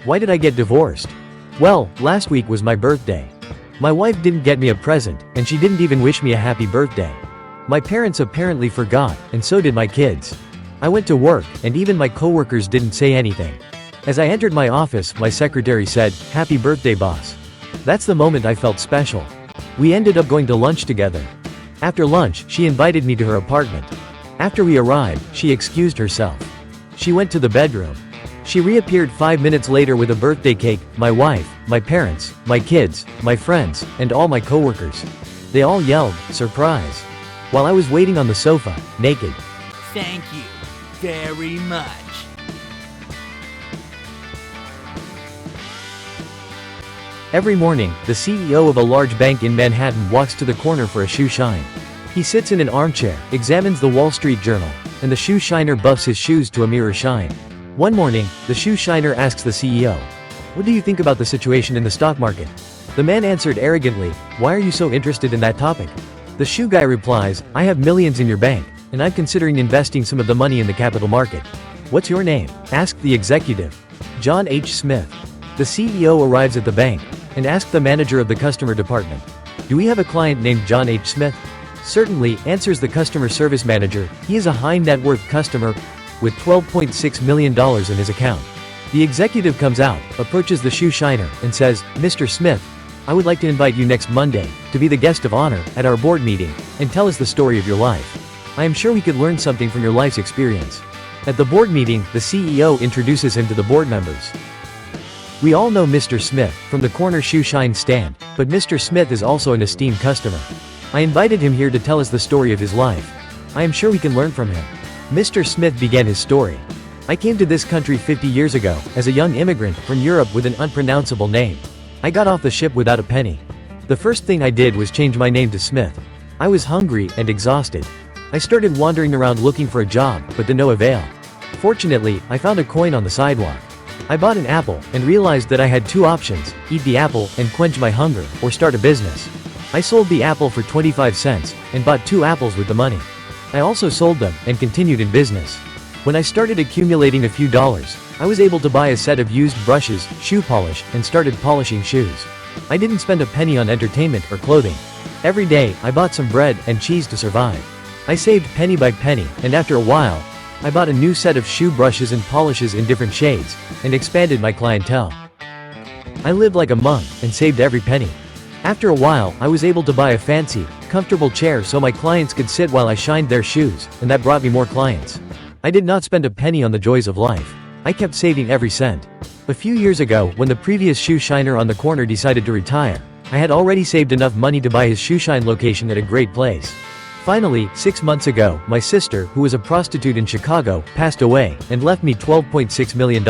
Why did I get divorced? Well, last week was my birthday. My wife didn't get me a present, and she didn't even wish me a happy birthday. My parents apparently forgot, and so did my kids. I went to work, and even my coworkers didn't say anything. As I entered my office, my secretary said, "Happy birthday, boss." That's the moment I felt special. We ended up going to lunch together. After lunch, she invited me to her apartment. After we arrived, she excused herself. She went to the bedroom. She reappeared 5 minutes later with a birthday cake, my wife, my parents, my kids, my friends, and all my coworkers. They all yelled, "Surprise!" while I was waiting on the sofa, naked. Thank you very much. Every morning, the CEO of a large bank in Manhattan walks to the corner for a shoe shine. He sits in an armchair, examines the Wall Street Journal, and the shoe shiner buffs his shoes to a mirror shine. One morning, the shoe shiner asks the CEO, "What do you think about the situation in the stock market?" The man answered arrogantly, "Why are you so interested in that topic?" The shoe guy replies, "I have millions in your bank, and I'm considering investing some of the money in the capital market." "What's your name?" asked the executive. "John H. Smith." The CEO arrives at the bank and asks the manager of the customer department, "Do we have a client named John H. Smith?" "Certainly," answers the customer service manager. "He is a high net worth customer with $12.6 million in his account." The executive comes out, approaches the shoe shiner, and says, "Mr. Smith, I would like to invite you next Monday to be the guest of honor at our board meeting and tell us the story of your life. I am sure we could learn something from your life's experience." At the board meeting, the CEO introduces him to the board members. We all know Mr. Smith from the corner shoe shine stand, but Mr. Smith is also an esteemed customer. I invited him here to tell us the story of his life. I am sure we can learn from him. Mr. Smith began his story. "I came to this country 50 years ago as a young immigrant from Europe with an unpronounceable name. I got off the ship without a penny. The first thing I did was change my name to Smith. I was hungry and exhausted. I started wandering around looking for a job, but to no avail. Fortunately, I found a coin on the sidewalk. I bought an apple and realized that I had two options: eat the apple and quench my hunger, or start a business. I sold the apple for 25 cents and bought 2 apples with the money. I also sold them and continued in business. When I started accumulating a few dollars, I was able to buy a set of used brushes, shoe polish, and started polishing shoes. I didn't spend a penny on entertainment or clothing. Every day, I bought some bread and cheese to survive. I saved penny by penny, and after a while, I bought a new set of shoe brushes and polishes in different shades, and expanded my clientele. I lived like a monk and saved every penny. After a while, I was able to buy a fancy, comfortable chair so my clients could sit while I shined their shoes, and that brought me more clients. I did not spend a penny on the joys of life. I kept saving every cent. A few years ago, when the previous shoe shiner on the corner decided to retire, I had already saved enough money to buy his shoe shine location at a great place. Finally, 6 months ago, my sister, who was a prostitute in Chicago, passed away and left me $12.6 million.